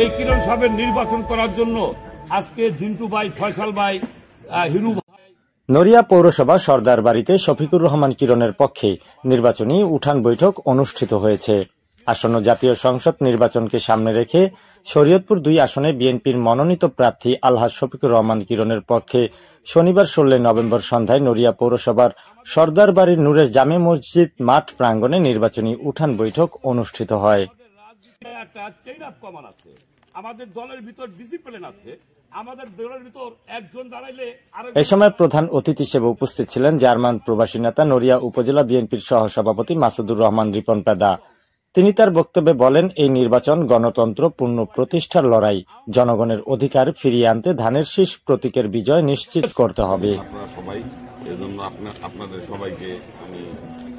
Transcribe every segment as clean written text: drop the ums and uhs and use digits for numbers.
এই কিরণ সাহেবের নির্বাচন করার জন্য আজকে জিন্টু ভাই, ফয়সাল ভাই, হিরু ভাই। নড়িয়া পৌরসভা সর্দার বাড়িতে শফিকুর রহমান কিরণের পক্ষে নির্বাচনী উঠান বৈঠক অনুষ্ঠিত হয়েছে। আসন্ন জাতীয় সংসদ নির্বাচনকে সামনে রেখে শরীয়তপুর 2 আসনে বিএনপির মনোনীত প্রার্থী আলহাজ শফিকুর রহমান কিরণের পক্ষে শনিবার 16 নভেম্বর সন্ধ্যায় নড়িয়া পৌরসভার সর্দার বাড়ির নূরেশ জামে মসজিদ মাঠ প্রাঙ্গণে নির্বাচনী উঠান বৈঠক অনুষ্ঠিত হয়। আমাদের দলের ভিতর ডিসিপ্লিন আছে, আমাদের দলের ভিতর একজন দাঁড়াইলে এ সময় প্রধান অতিথি হিসেবে উপস্থিত ছিলেন জার্মান প্রবাসী নেতা নড়িয়া উপজেলা বিএনপির সহসভাপতি মাসুদুর রহমান রিপন পেদা। তিনি তার বক্তব্যে বলেন, এই নির্বাচন গণতন্ত্র পূর্ণ প্রতিষ্ঠার লড়াই। জনগণের অধিকার ফিরিয়ে আনতে ধানের শীষ প্রতীকের বিজয় নিশ্চিত করতে হবে। আপনারা সবাই, এজন্য আপনাদের সবাইকে আমি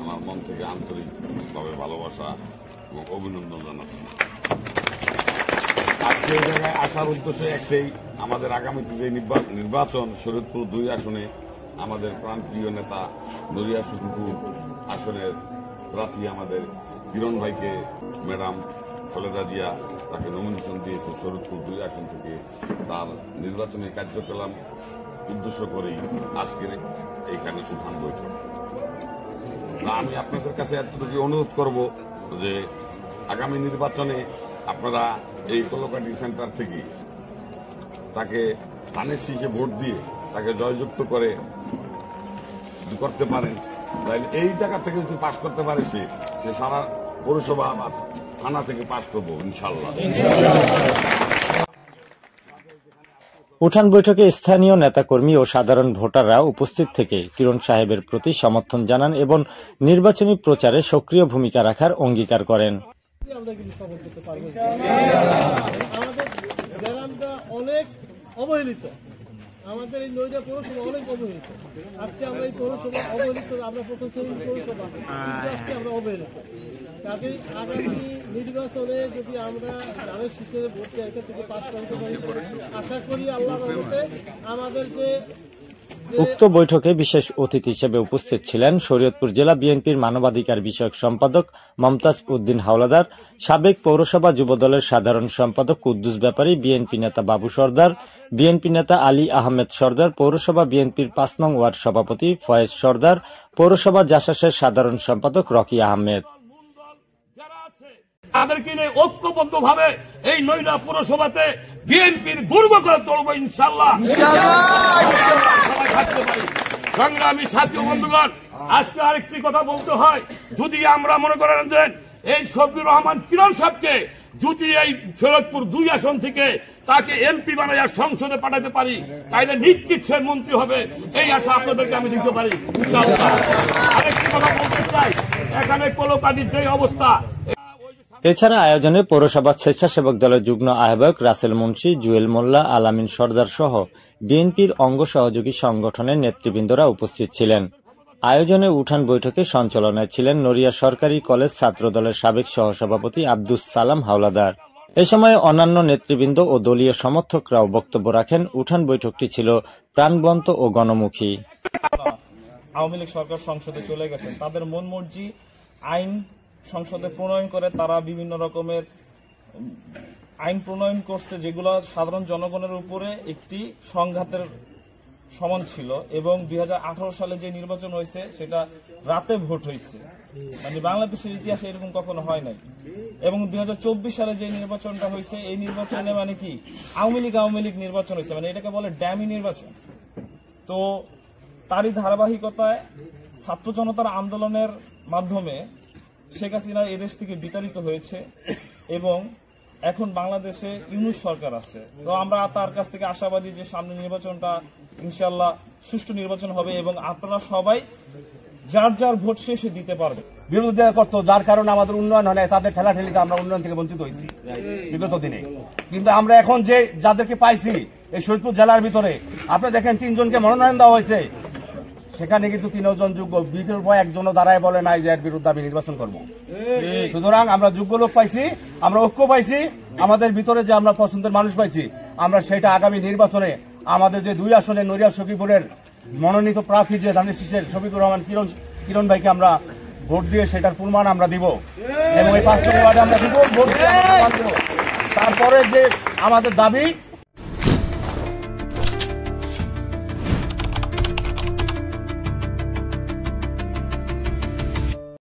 আমার মন থেকে আন্তরিকভাবে ভালোবাসা এবং অভিনন্দন জানাচ্ছি। আজকে এই জায়গায় আসার উদ্দেশ্য একটাই, আমাদের আগামীতে যে নির্বাচন শরীয়তপুর 2 আসনে আমাদের প্রাণপ্রিয় নেতা নড়িয়া শফিকুর আসনের প্রার্থী আমাদের কিরণ ভাইকে ম্যাডাম খালেদা জিয়া তাকে নমিনেশন দিয়েছে শরীয়তপুর 2 আসন থেকে। তার নির্বাচনী কার্যক্রম উদ্দেশ্য করেই আজকের এইখানে উঠান বৈঠক। আমি আপনাদের কাছে এতটুকু অনুরোধ করব যে আগামী নির্বাচনে আপনারা এই কলোকাটি সেন্টার থেকে তাকে ধানের শীষে ভোট দিয়ে তাকে জয়যুক্ত করতে পারেন। তাহলে এই জায়গা থেকে যদি পাশ করতে পারে সে সারা পৌরসভা বা থানা থেকে পাশ করবো ইনশাল্লাহ। উঠান বৈঠকে স্থানীয় নেতাকর্মী ও সাধারণ ভোটাররা উপস্থিত থেকে কিরণ সাহেবের প্রতি সমর্থন জানান এবং নির্বাচনী প্রচারে সক্রিয় ভূমিকা রাখার অঙ্গীকার করেন। অনেক অবহেলিত, আমাদের এই নড়িয়া পৌরসভা অনেক অবহেলিত। আজকে আমরা এই পৌরসভা অবহেলিত, আমরা প্রথম শ্রেণীর পৌরসভা, কিন্তু আজকে আমরা অবহেলিত। কাজেই আগামী নির্বাচনে যদি আমরা ধানের শীষে ভোট চাইতে থেকে পাস করতে পারি, আশা করি আল্লাহর রহমতে আমাদের যে উক্ত বৈঠকে বিশেষ অতিথি হিসেবে উপস্থিত ছিলেন শরীয়তপুর জেলা বিএনপির মানবাধিকার বিষয়ক সম্পাদক মমতাজ উদ্দিন হাওলাদার, সাবেক পৌরসভা যুবদলের সাধারণ সম্পাদক কুদ্দুস ব্যাপারী, বিএনপি নেতা বাবু সর্দার, বিএনপি নেতা আলী আহমেদ সর্দার, পৌরসভা বিএনপির 5 নং ওয়ার্ড সভাপতি ফয়েজ সর্দার, পৌরসভা জাসাসের সাধারণ সম্পাদক রকি আহমেদ। তাদেরকে নিয়ে ঐক্যবদ্ধভাবে এই নড়িয়া পৌরসভাতে বিএনপির দুর্গ করে তুলব ইনশাল্লাহ। সবাই থাকতে পারি। সংগ্রামী সাথী বন্ধুগণ, আজকে আরেকটি কথা বলতে হয়, যদি আমরা মনে করেন যে এই শফিকুর রহমান কিরণ সাহেবকে যদি এই শরীয়তপুর 2 আসন থেকে তাকে এমপি বানাইয়া সংসদে পাঠাতে পারি, তাইলে নিশ্চিত সে মন্ত্রী হবে, এই আশা আপনাদেরকে আমি দিতে পারি ইনশাআল্লাহ। আরেকটি কথা বলতে চাই, এখানে কলোকাটির যে অবস্থা। এছাড়া আয়োজনে পৌরসভা স্বেচ্ছাসেবক দলের যুগ্ম আহ্বায়ক রাসেল মুন্সি, জুয়েল মোল্লা, আলামিন সর্দার সহ বিএনপির অঙ্গ সহযোগী সংগঠনের নেতৃবৃন্দরা উপস্থিত ছিলেন। আয়োজনে উঠান বৈঠকে সঞ্চালনায় ছিলেন নড়িয়া সরকারি কলেজ ছাত্র দলের সাবেক সহসভাপতি আব্দুস সালাম হাওলাদার। এ সময় অন্যান্য নেতৃবৃন্দ ও দলীয় সমর্থকরাও বক্তব্য রাখেন। উঠান বৈঠকটি ছিল প্রাণবন্ত ও গণমুখী। আওয়ামী লীগ সরকার সংসদে চলে গেছেন, তাদের মন মর্জি আইন সংসদে প্রণয়ন করে তারা বিভিন্ন রকমের আইন প্রণয়ন করছে, যেগুলো সাধারণ জনগণের উপরে একটি সংঘাতের সমান ছিল। এবং 2018 সালে যে নির্বাচন হয়েছে সেটা রাতে ভোট হয়েছে, মানে বাংলাদেশের ইতিহাসে এরকম কখনো হয় নাই। এবং 2024 সালে যে নির্বাচনটা হয়েছে, এই নির্বাচনে মানে কি আওয়ামী লীগ নির্বাচন হয়েছে, মানে এটাকে বলে ড্যামি নির্বাচন। তো তারই ধারাবাহিকতায় ছাত্র জনতার আন্দোলনের মাধ্যমে শেখ হাসিনা এদেশ থেকে বিতাড়িত হয়েছে এবং এখন বাংলাদেশে ইউনূস সরকার আছে। তো আমরা তার কাছ থেকে আশাবাদী যে সামনে নির্বাচনটা ইনশাআল্লাহ সুষ্ঠু নির্বাচন হবে এবং আপনারা সবাই যার যার ভোট শেষে দিতে পারবে। বিরোধিতা করতো, যার কারণে আমাদের উন্নয়ন হয় না, তাদের ঠেলাঠেলিতে আমরা উন্নয়ন থেকে বঞ্চিত হয়েছি বিগত দিনে। কিন্তু আমরা এখন যে যাদেরকে পাইছি এই শরীয়তপুর জেলার ভিতরে, আপনি দেখেন 3 জনকে মনোনয়ন দেওয়া হয়েছে, সেখানে কিন্তু 3 জন যোগ্য, বিকল্প একজনও দাঁড়ায় বলে নাই যে এর বিরুদ্ধে আমি নির্বাচন করবো। সুতরাং আমরা যোগ্য লোক পাইছি, আমরা ঐক্য পাইছি, আমাদের ভিতরে যে আমরা পছন্দের মানুষ পাইছি, আমরা সেটা আগামী নির্বাচনে আমাদের যে 2 আসনে নড়িয়া সখীপুরের মনোনীত প্রার্থী যে ধানের শীষের শফিকুর রহমান কিরণ ভাইকে আমরা ভোট দিয়ে সেটার প্রমাণ আমরা দিব এবং এই 5 নং ওয়ার্ডে আমরা দিব ভোট দিয়ে তার তারপরে যে আমাদের দাবি